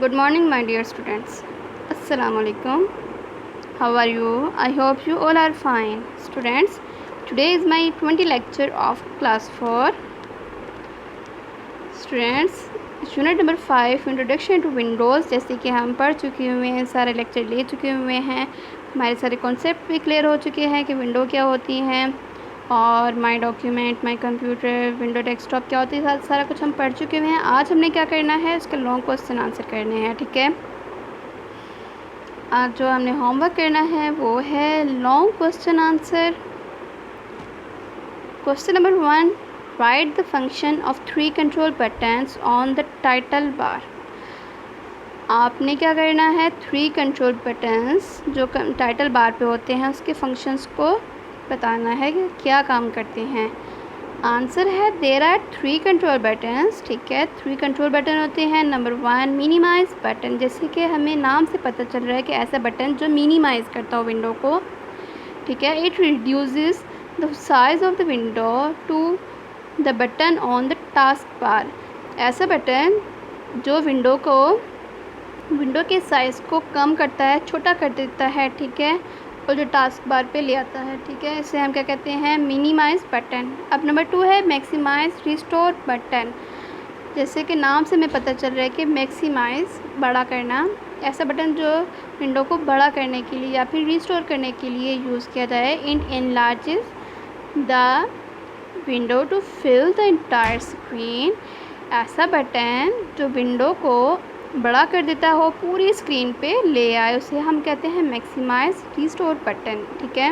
Good morning, my dear students. Assalamu alaikum. How are you? I hope you all are fine. Students, today is my 20 lecture of class 4. Students, unit number 5 introduction to windows, जैसे कि हम पढ़ चुके हुए हैं, सारे lecture ले चुके हुए हैं, हमारे सारे कॉन्सेप्ट भी क्लियर हो चुके हैं कि विंडो क्या होती हैं और my document, my computer, window desktop क्या होती है, सारा कुछ हम पढ़ चुके हुए हैं। आज हमने क्या करना है, उसके लॉन्ग क्वेश्चन आंसर करने हैं। ठीक है, आज जो हमने होमवर्क करना है वो है long question answer. Question number 1, right the function of 3 control buttons on the title bar. आपने क्या करना है, 3 कंट्रोल बटन्स जो टाइटल बार पे होते हैं उसके फंक्शंस को बताना है कि क्या काम करते हैं। आंसर है देयर आर 3 कंट्रोल बटन्स। ठीक है, 3 कंट्रोल बटन होते हैं। नंबर 1 मिनिमाइज बटन, जैसे कि हमें नाम से पता चल रहा है कि ऐसा बटन जो मिनिमाइज करता हो विंडो को। ठीक है, it reduces the size of the window to the button on the task bar. ऐसा बटन जो विंडो के साइज़ को कम करता है, छोटा कर देता है। ठीक है, और जो टास्क बार पे ले आता है। ठीक है, इसे हम क्या कहते हैं, मिनिमाइज बटन। अब नंबर 2 है मैक्सिमाइज रिस्टोर बटन, जैसे कि नाम से हमें पता चल रहा है कि मैक्सिमाइज बड़ा करना, ऐसा बटन जो विंडो को बड़ा करने के लिए या फिर रिस्टोर करने के लिए यूज़ किया जाए। It enlarges the window to fill the entire screen. ऐसा बटन जो विंडो को बड़ा कर देता हो, पूरी स्क्रीन पे ले आए, उसे हम कहते हैं मैक्सिमाइज रिस्टोर बटन। ठीक है,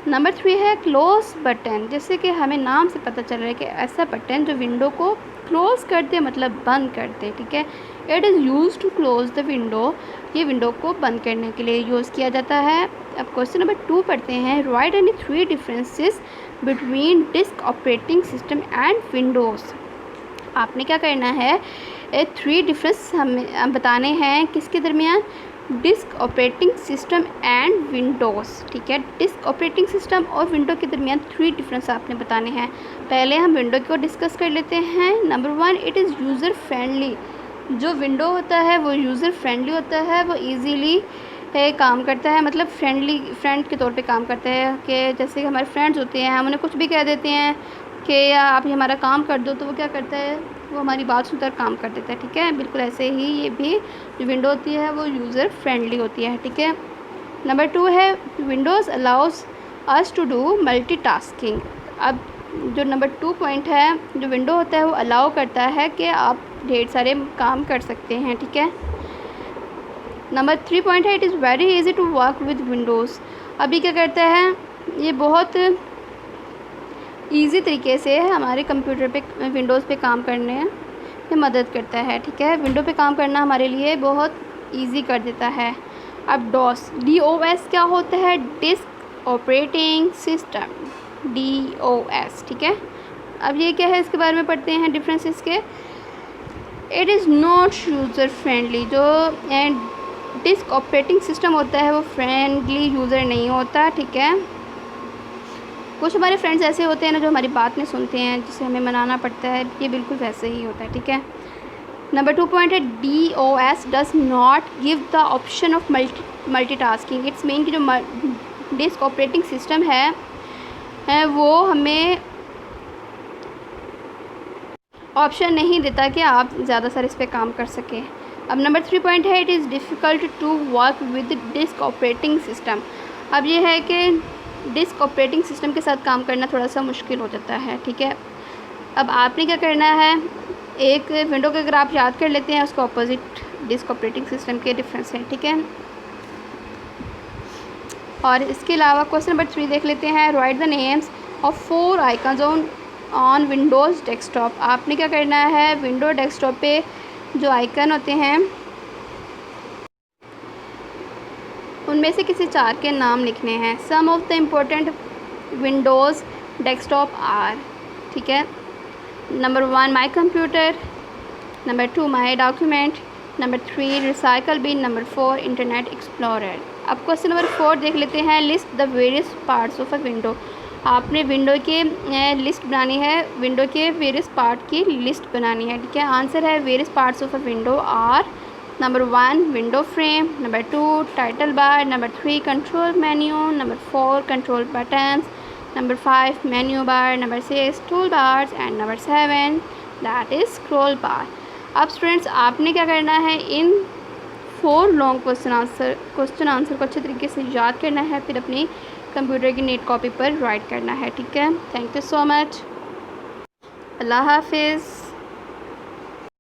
नंबर 3 है क्लोज बटन, जैसे कि हमें नाम से पता चल रहा है कि ऐसा बटन जो विंडो को क्लोज़ कर दे, मतलब बंद कर दे। ठीक है, it is use to close the window, ये विंडो को बंद करने के लिए यूज़ किया जाता है। अब क्वेश्चन नंबर 2 पढ़ते हैं, right any 3 differences between disc operating system and Windows. आपने क्या करना है, 3 डिफरेंस हमें बताने हैं किसके दरमियान, disc operating system and Windows. ठीक है, डिस्क ऑपरेटिंग सिस्टम और विंडो के दरमियान 3 डिफरेंस आपने बताने हैं। पहले हम विंडो को डिस्कस कर लेते हैं। Number 1, it is user friendly. जो विंडो होता है वो यूज़र फ्रेंडली होता है, वो ईजीली काम करता है, मतलब फ्रेंड के तौर पे काम करता है कि जैसे कि हमारे फ्रेंड्स होते हैं, हम उन्हें कुछ भी कह देते हैं कि आप हमारा काम कर दो, तो वो क्या करता है, वो हमारी बात सुनकर काम कर देता है। ठीक है, बिल्कुल ऐसे ही ये भी जो विंडो होती है वो यूज़र फ्रेंडली होती है। ठीक है, नंबर 2 है windows allows us to do multitasking. अब जो नंबर 2 पॉइंट है, जो विंडो होता है वो अलाउ करता है कि आप ढेर सारे काम कर सकते हैं। ठीक है, नंबर 3 पॉइंट है, it is very easy to work with windows. अब ये क्या करता है, ये बहुत ईज़ी तरीके से हमारे कंप्यूटर पे, विंडोज़ पे काम करने में मदद करता है। ठीक है, विंडो पे काम करना हमारे लिए बहुत ईजी कर देता है। अब DOS क्या होता है, डिस्क ऑपरेटिंग सिस्टम, DOS। ठीक है, अब ये क्या है, इसके बारे में पढ़ते हैं डिफरेंसेस के। It is not user friendly, जो डिस्क ऑपरेटिंग सिस्टम होता है वो फ्रेंडली यूज़र नहीं होता। ठीक है, कुछ हमारे फ्रेंड्स ऐसे होते हैं ना जो हमारी बात नहीं सुनते हैं, जिसे हमें मनाना पड़ता है, ये बिल्कुल वैसे ही होता है। ठीक है, नंबर 2 पॉइंट है, DOS does not give the option of multitasking. It's mean कि जो डिस्क ऑपरेटिंग सिस्टम है वो हमें ऑप्शन नहीं देता कि आप ज़्यादा सारे इस पर काम कर सकें। अब नंबर 3 पॉइंट है, it is difficult to work with disk operating system. अब ये है कि डिस्क ऑपरेटिंग सिस्टम के साथ काम करना थोड़ा सा मुश्किल हो जाता है। ठीक है, अब आपने क्या करना है, एक विंडो के अगर आप याद कर लेते हैं, उसको अपोजिट डिस्क ऑपरेटिंग सिस्टम के डिफरेंस हैं। ठीक है, और इसके अलावा क्वेश्चन नंबर 3 देख लेते हैं, right the names of 4 icons on Windows desktop. आपने क्या करना है, विंडो डेस्कटॉप पे जो आइकन होते हैं उनमें से किसी 4 के नाम लिखने हैं। Some of the important windows desktop are. ठीक है, number 1 my computer, number 2 my document, number 3 recycle bin, number 4 internet explorer. अब क्वेश्चन नंबर 4 देख लेते हैं, list the various parts of a window. आपने विंडो के लिस्ट बनानी है, विंडो के वेरियस पार्ट की लिस्ट बनानी है, ठीक है। आंसर है various parts of a window are number 1 window frame, number 2 title bar, number 3 control menu, number 4 control buttons, number 5 menu bar, number 6 tool bars and number 7 that is scroll bar. अब students आपने क्या करना है, इन 4 long question answer को अच्छे तरीके से याद करना है, फिर अपनी कंप्यूटर की नेट कॉपी पर राइट करना है, ठीक है। थैंक यू सो मच, अल्लाह हाफिज़।